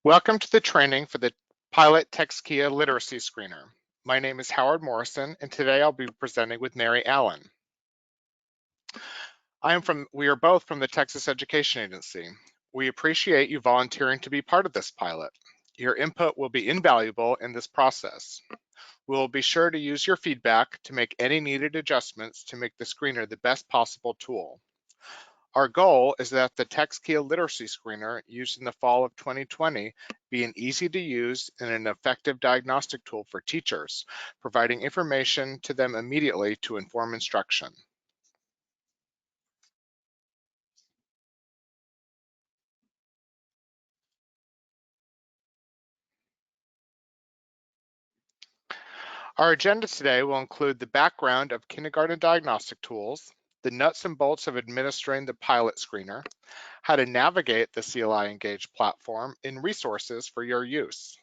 Welcome to the training for the Pilot TX-KEA Literacy Screener. My name is Howard Morrison, and today I'll be presenting with Mary Allen. We are both from the Texas Education Agency. We appreciate you volunteering to be part of this pilot. Your input will be invaluable in this process. We will be sure to use your feedback to make any needed adjustments to make the screener the best possible tool. Our goal is that the TX-KEA Literacy Screener used in the fall of 2020 be an easy to use and an effective diagnostic tool for teachers, providing information to them immediately to inform instruction. Our agenda today will include the background of kindergarten diagnostic tools, the nuts and bolts of administering the pilot screener, how to navigate the CLI Engage platform, and resources for your use.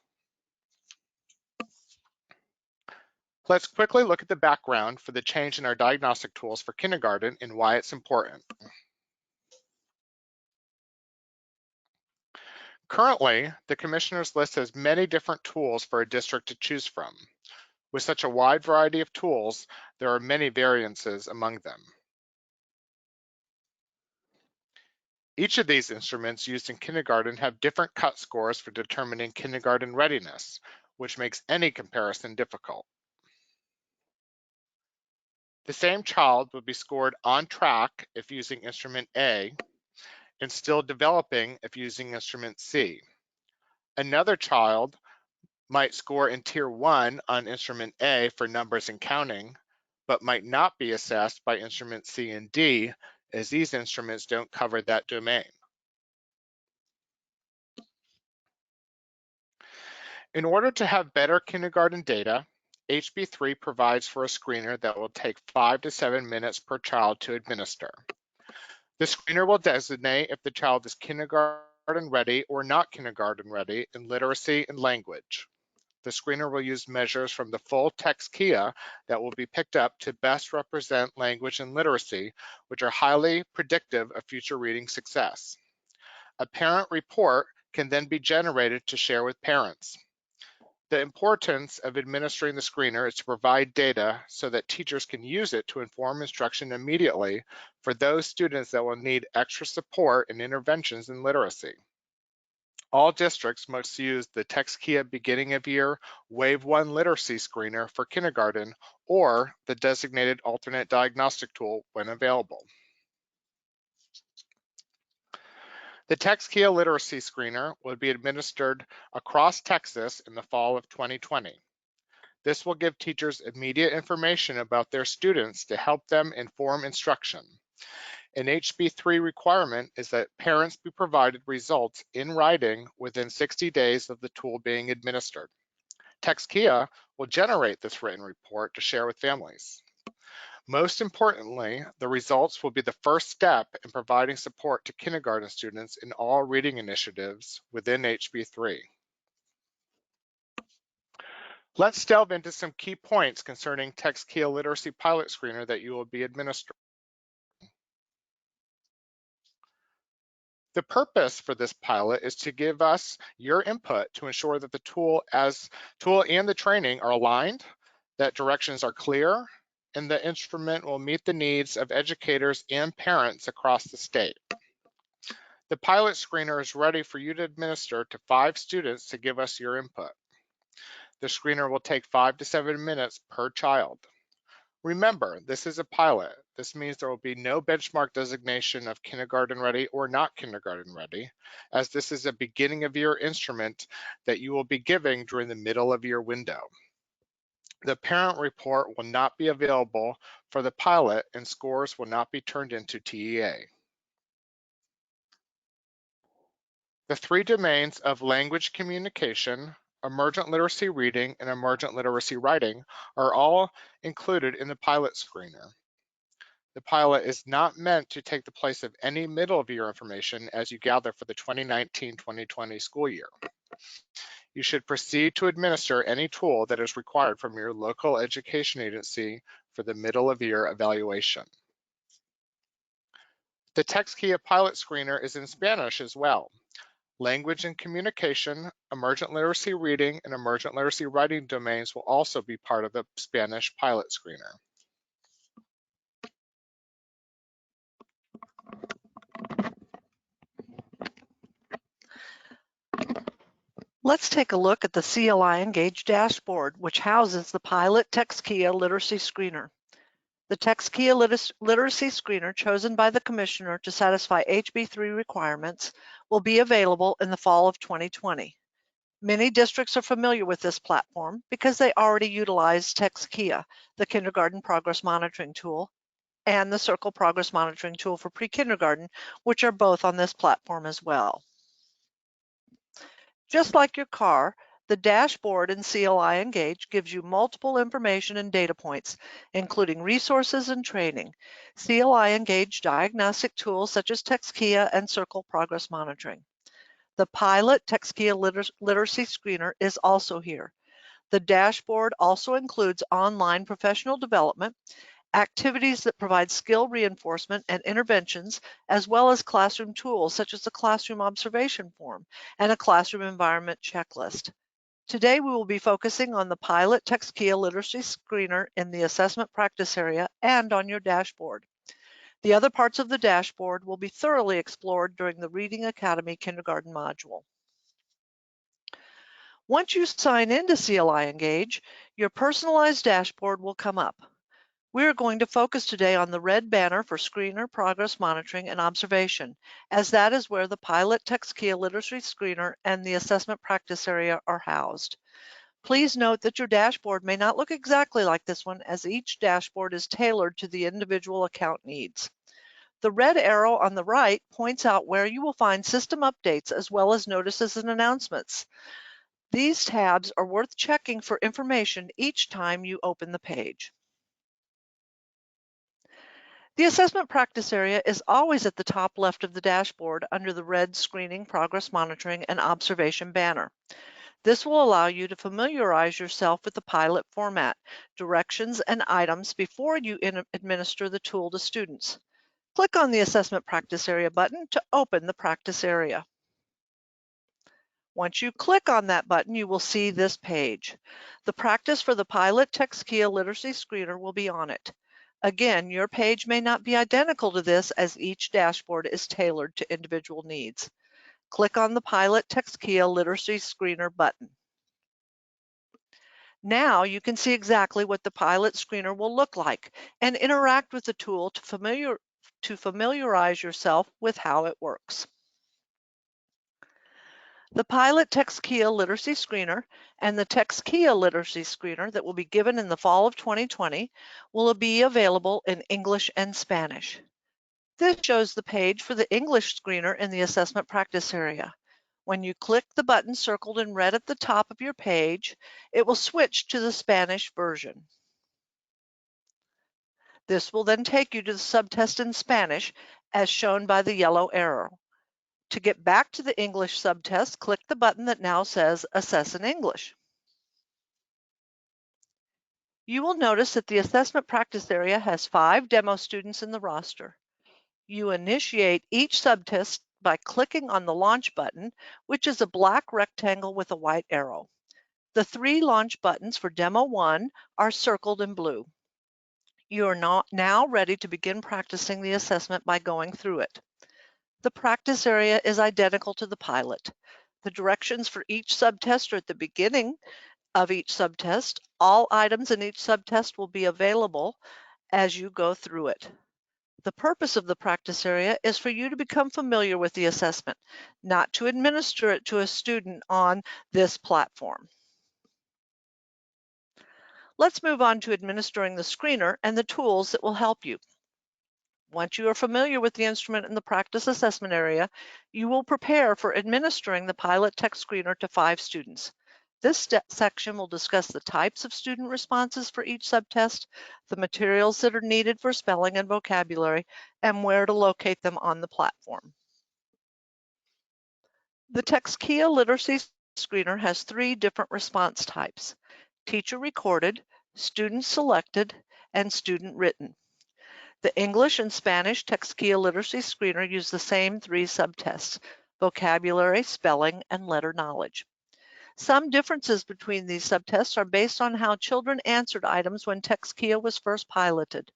Let's quickly look at the background for the change in our diagnostic tools for kindergarten and why it's important. Currently, the Commissioner's list has many different tools for a district to choose from. With such a wide variety of tools, there are many variances among them. Each of these instruments used in kindergarten have different cut scores for determining kindergarten readiness, which makes any comparison difficult. The same child would be scored on track if using instrument A and still developing if using instrument C. Another child might score in Tier 1 on instrument A for numbers and counting, but might not be assessed by instrument C and D, as these instruments don't cover that domain. In order to have better kindergarten data, HB3 provides for a screener that will take 5 to 7 minutes per child to administer. The screener will designate if the child is kindergarten ready or not kindergarten ready in literacy and language. The screener will use measures from the full TX-KEA that will be picked up to best represent language and literacy, which are highly predictive of future reading success. A parent report can then be generated to share with parents. The importance of administering the screener is to provide data so that teachers can use it to inform instruction immediately for those students that will need extra support and interventions in literacy. All districts must use the TX-KEA Beginning of Year Wave 1 Literacy Screener for kindergarten or the designated alternate diagnostic tool when available. The TX-KEA Literacy Screener will be administered across Texas in the fall of 2020. This will give teachers immediate information about their students to help them inform instruction. An HB3 requirement is that parents be provided results in writing within 60 days of the tool being administered. TX-KEA will generate this written report to share with families. Most importantly, the results will be the first step in providing support to kindergarten students in all reading initiatives within HB3. Let's delve into some key points concerning TX-KEA Literacy Pilot Screener that you will be administering. The purpose for this pilot is to give us your input to ensure that the tool and the training are aligned, that directions are clear, and the instrument will meet the needs of educators and parents across the state. The pilot screener is ready for you to administer to 5 students to give us your input. The screener will take 5 to 7 minutes per child. Remember, this is a pilot. This means there will be no benchmark designation of kindergarten ready or not kindergarten ready, as this is a beginning of year instrument that you will be giving during the middle of year window. The parent report will not be available for the pilot and scores will not be turned into TEA. The 3 domains of language communication, emergent literacy reading, and emergent literacy writing are all included in the pilot screener. The pilot is not meant to take the place of any middle of year information as you gather for the 2019-2020 school year. You should proceed to administer any tool that is required from your local education agency for the middle of year evaluation. The TX-KEA pilot screener is in Spanish as well. Language and communication, emergent literacy reading, and emergent literacy writing domains will also be part of the Spanish pilot screener. Let's take a look at the CLI Engage dashboard, which houses the pilot TX-KEA Literacy Screener. The TX-KEA Literacy Screener, chosen by the Commissioner to satisfy HB3 requirements, will be available in the fall of 2020. Many districts are familiar with this platform because they already utilize TX-KEA, the Kindergarten Progress Monitoring Tool, and the Circle Progress Monitoring Tool for pre-kindergarten, which are both on this platform as well. Just like your car, the dashboard in CLI Engage gives you multiple information and data points, including resources and training. CLI Engage diagnostic tools such as TX-KEA and Circle Progress Monitoring. The pilot TX-KEA Literacy Screener is also here. The dashboard also includes online professional development, activities that provide skill reinforcement and interventions, as well as classroom tools such as the classroom observation form and a classroom environment checklist. Today we will be focusing on the pilot TX-KEA Literacy Screener in the assessment practice area and on your dashboard. The other parts of the dashboard will be thoroughly explored during the Reading Academy Kindergarten module. Once you sign into CLI Engage, your personalized dashboard will come up. We are going to focus today on the red banner for Screener, Progress Monitoring, and Observation, as that is where the pilot TX-KEA Literacy Screener and the assessment practice area are housed. Please note that your dashboard may not look exactly like this one, as each dashboard is tailored to the individual account needs. The red arrow on the right points out where you will find system updates as well as notices and announcements. These tabs are worth checking for information each time you open the page. The assessment practice area is always at the top left of the dashboard under the red Screening, Progress Monitoring, and Observation banner. This will allow you to familiarize yourself with the pilot format, directions, and items before you administer the tool to students. Click on the Assessment Practice Area button to open the practice area. Once you click on that button, you will see this page. The practice for the pilot TX-KEA Literacy Screener will be on it. Again, your page may not be identical to this, as each dashboard is tailored to individual needs. Click on the pilot TX-KEA Literacy Screener button. Now you can see exactly what the pilot screener will look like and interact with the tool to familiarize yourself with how it works. The pilot TX-KEA Literacy Screener and the TX-KEA Literacy Screener that will be given in the fall of 2020 will be available in English and Spanish. This shows the page for the English screener in the assessment practice area. When you click the button circled in red at the top of your page, it will switch to the Spanish version. This will then take you to the subtest in Spanish, as shown by the yellow arrow. To get back to the English subtest, click the button that now says Assess in English. You will notice that the assessment practice area has 5 demo students in the roster. You initiate each subtest by clicking on the Launch button, which is a black rectangle with a white arrow. The 3 launch buttons for Demo 1 are circled in blue. You are now ready to begin practicing the assessment by going through it. The practice area is identical to the pilot. The directions for each subtest are at the beginning of each subtest. All items in each subtest will be available as you go through it. The purpose of the practice area is for you to become familiar with the assessment, not to administer it to a student on this platform. Let's move on to administering the screener and the tools that will help you. Once you are familiar with the instrument in the practice assessment area, you will prepare for administering the pilot TX screener to 5 students. This section will discuss the types of student responses for each subtest, the materials that are needed for spelling and vocabulary, and where to locate them on the platform. The TX-KEA Literacy Screener has 3 different response types: teacher recorded, student selected, and student written. The English and Spanish TX-KEA Literacy Screener use the same 3 subtests. vocabulary, spelling, and letter knowledge. Some differences between these subtests are based on how children answered items when TX-KEA was first piloted.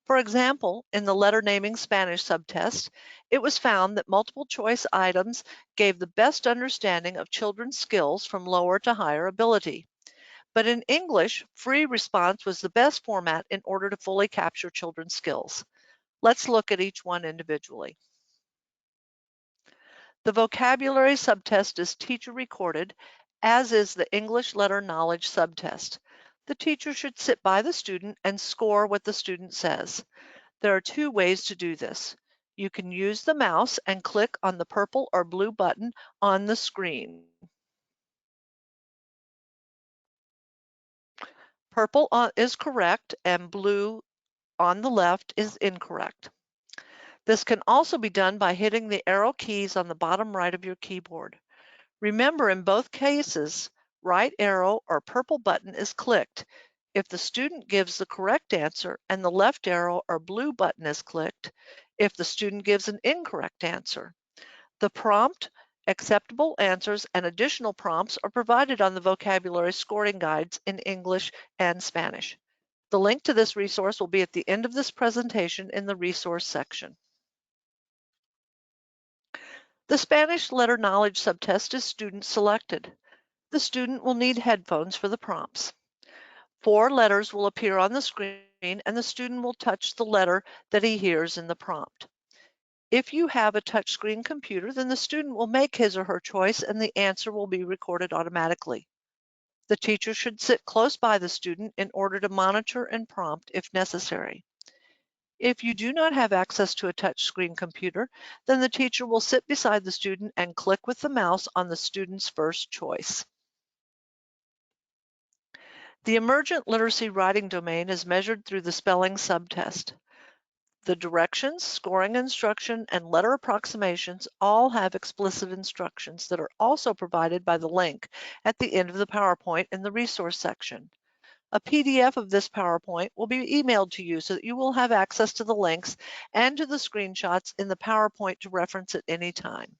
For example, in the letter naming Spanish subtest, it was found that multiple choice items gave the best understanding of children's skills from lower to higher ability. But in English, free response was the best format in order to fully capture children's skills. Let's look at each one individually. The vocabulary subtest is teacher recorded, as is the English letter knowledge subtest. The teacher should sit by the student and score what the student says. There are two ways to do this. You can use the mouse and click on the purple or blue button on the screen. Purple is correct and blue on the left is incorrect. This can also be done by hitting the arrow keys on the bottom right of your keyboard. Remember, in both cases, right arrow or purple button is clicked if the student gives the correct answer, and the left arrow or blue button is clicked if the student gives an incorrect answer. The prompt, acceptable answers, and additional prompts are provided on the vocabulary scoring guides in English and Spanish. The link to this resource will be at the end of this presentation in the resource section. The Spanish letter knowledge subtest is student selected. The student will need headphones for the prompts. 4 letters will appear on the screen and the student will touch the letter that he hears in the prompt. If you have a touchscreen computer, then the student will make his or her choice and the answer will be recorded automatically. The teacher should sit close by the student in order to monitor and prompt if necessary. If you do not have access to a touchscreen computer, then the teacher will sit beside the student and click with the mouse on the student's first choice. The emergent literacy writing domain is measured through the spelling subtest. The directions, scoring instruction, and letter approximations all have explicit instructions that are also provided by the link at the end of the PowerPoint in the resource section. A PDF of this PowerPoint will be emailed to you so that you will have access to the links and to the screenshots in the PowerPoint to reference at any time.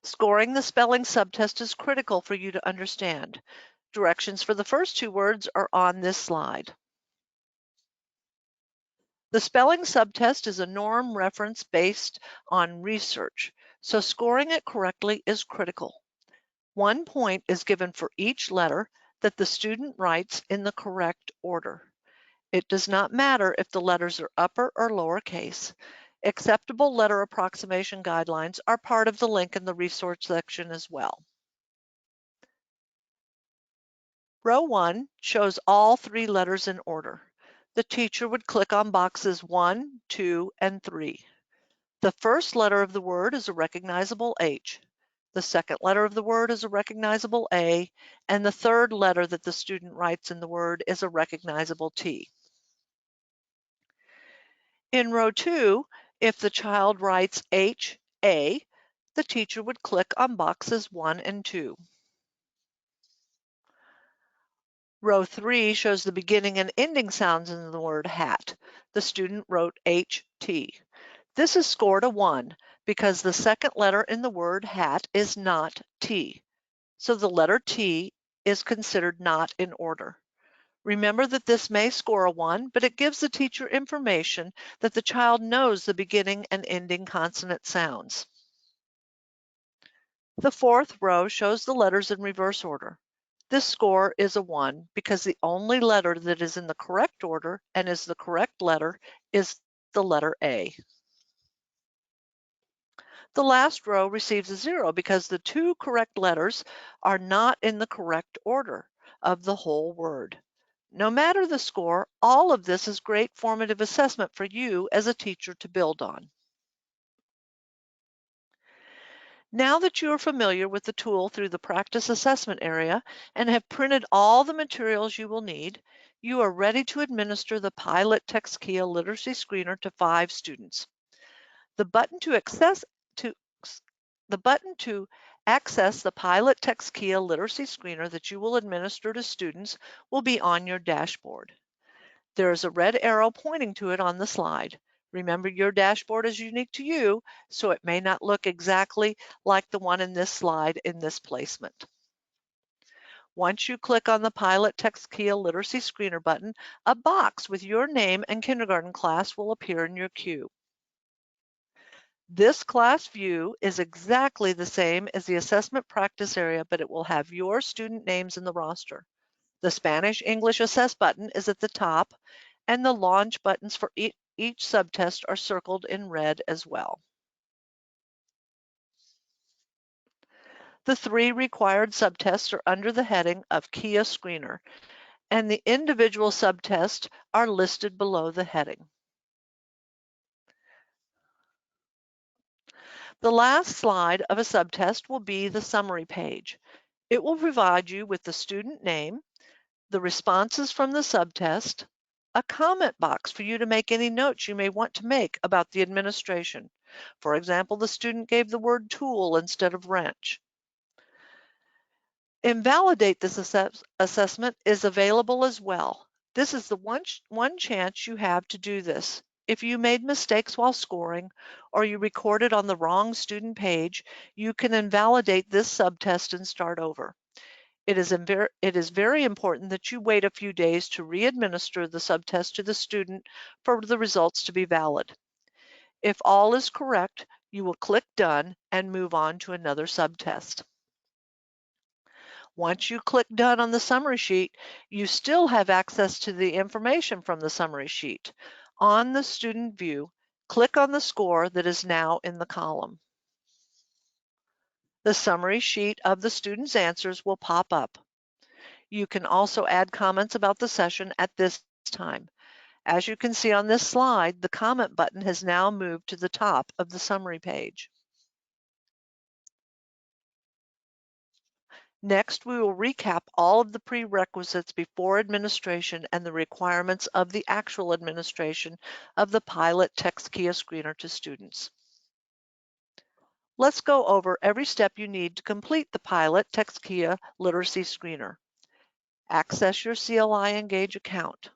Scoring the spelling subtest is critical for you to understand. Directions for the first 2 words are on this slide. The spelling subtest is a norm reference based on research, so scoring it correctly is critical. 1 point is given for each letter that the student writes in the correct order. It does not matter if the letters are upper or lowercase. Acceptable letter approximation guidelines are part of the link in the resource section as well. Row 1 shows all 3 letters in order. The teacher would click on boxes 1, 2, and 3. The first letter of the word is a recognizable H. The second letter of the word is a recognizable A, and the third letter that the student writes in the word is a recognizable T. In row 2, if the child writes H, A, the teacher would click on boxes 1 and 2. Row 3 shows the beginning and ending sounds in the word hat. The student wrote HT. This is scored a 1 because the second letter in the word hat is not T. So the letter T is considered not in order. Remember that this may score a 1, but it gives the teacher information that the child knows the beginning and ending consonant sounds. The 4th row shows the letters in reverse order. This score is a 1 because the only letter that is in the correct order and is the correct letter is the letter A. The last row receives a 0 because the 2 correct letters are not in the correct order of the whole word. No matter the score, all of this is great formative assessment for you as a teacher to build on. Now that you are familiar with the tool through the practice assessment area and have printed all the materials you will need, you are ready to administer the pilot TX-KEA literacy screener to 5 students. The button to access the pilot TX-KEA literacy screener that you will administer to students will be on your dashboard. There is a red arrow pointing to it on the slide. Remember, your dashboard is unique to you, so it may not look exactly like the one in this slide in this placement. Once you click on the Pilot TX-KEA Literacy Screener button, a box with your name and kindergarten class will appear in your queue. This class view is exactly the same as the assessment practice area, but it will have your student names in the roster. The Spanish English Assess button is at the top, and the launch buttons for each subtest are circled in red as well. The 3 required subtests are under the heading of KEA Screener, and the individual subtests are listed below the heading. The last slide of a subtest will be the summary page. It will provide you with the student name, the responses from the subtest, a comment box for you to make any notes you may want to make about the administration. For example, the student gave the word tool instead of wrench. Invalidate this assessment is available as well. This is the one chance you have to do this. If you made mistakes while scoring or you recorded on the wrong student page, you can invalidate this subtest and start over. It is very important that you wait a few days to re-administer the subtest to the student for the results to be valid. If all is correct, you will click Done and move on to another subtest. Once you click Done on the summary sheet, you still have access to the information from the summary sheet. On the student view, click on the score that is now in the column. The summary sheet of the student's answers will pop up. You can also add comments about the session at this time. As you can see on this slide, the comment button has now moved to the top of the summary page. Next, we will recap all of the prerequisites before administration and the requirements of the actual administration of the Pilot TX-KEA Screener to students. Let's go over every step you need to complete the Pilot TX-KEA Literacy Screener. Access your CLI Engage account.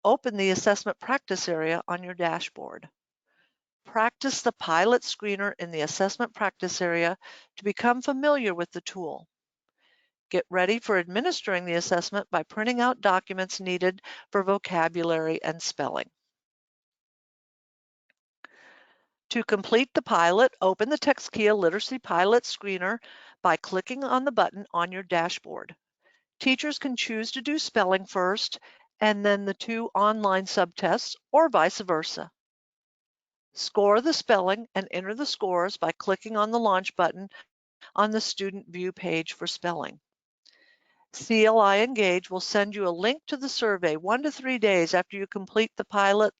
Open the assessment practice area on your dashboard. Practice the Pilot Screener in the assessment practice area to become familiar with the tool. Get ready for administering the assessment by printing out documents needed for vocabulary and spelling. To complete the pilot, open the TX-KEA Literacy Pilot Screener by clicking on the button on your dashboard. Teachers can choose to do spelling first and then the 2 online subtests, or vice versa. Score the spelling and enter the scores by clicking on the Launch button on the Student View page for spelling. CLI Engage will send you a link to the survey 1 to 3 days after you complete the Pilot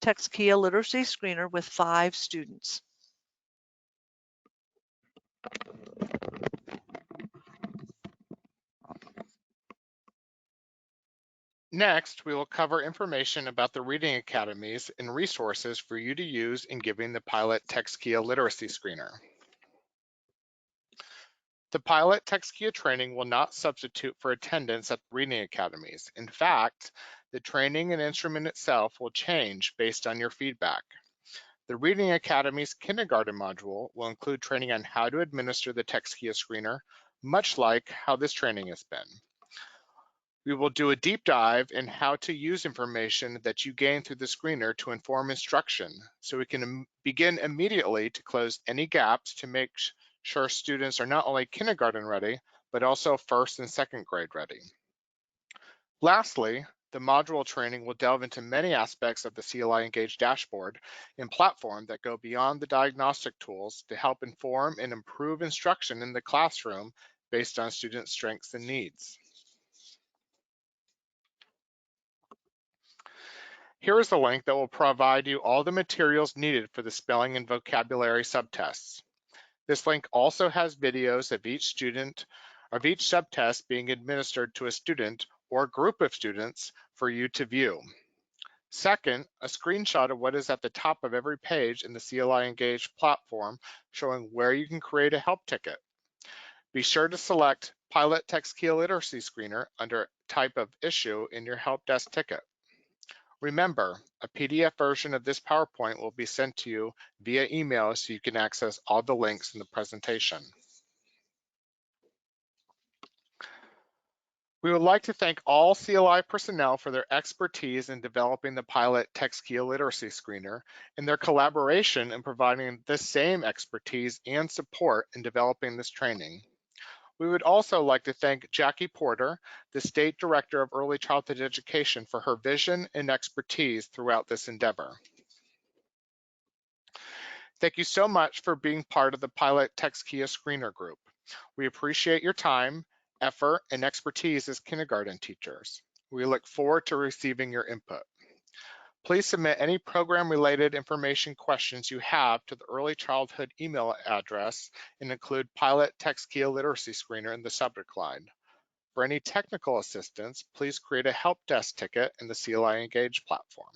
TX-KEA Literacy Screener with 5 students. Next, we will cover information about the reading academies and resources for you to use in giving the Pilot TX-KEA Literacy Screener. The Pilot TX-KEA training will not substitute for attendance at the reading academies. In fact, the training and instrument itself will change based on your feedback. The Reading Academy's kindergarten module will include training on how to administer the TX-KEA Screener, much like how this training has been. We will do a deep dive in how to use information that you gain through the screener to inform instruction, so we can begin immediately to close any gaps to make sure students are not only kindergarten ready, but also 1st and 2nd grade ready. Lastly, the module training will delve into many aspects of the CLI Engage dashboard and platform that go beyond the diagnostic tools to help inform and improve instruction in the classroom based on student strengths and needs. Here is the link that will provide you all the materials needed for the spelling and vocabulary subtests. This link also has videos of each subtest being administered to a student or group of students for you to view. Second, a screenshot of what is at the top of every page in the CLI Engage platform showing where you can create a help ticket. Be sure to select Pilot TX-KEA Literacy Screener under type of issue in your help desk ticket. Remember, a PDF version of this PowerPoint will be sent to you via email so you can access all the links in the presentation. We would like to thank all CLI personnel for their expertise in developing the pilot TX-KEA Literacy Screener and their collaboration in providing the same expertise and support in developing this training. We would also like to thank Jackie Porter, the State Director of Early Childhood Education, for her vision and expertise throughout this endeavor. Thank you so much for being part of the pilot TX-KEA Screener group. We appreciate your time, effort, and expertise as kindergarten teachers. We look forward to receiving your input. Please submit any program-related information questions you have to the early childhood email address and include pilot TX-KEA Literacy Screener in the subject line. For any technical assistance, please create a help desk ticket in the CLI Engage platform.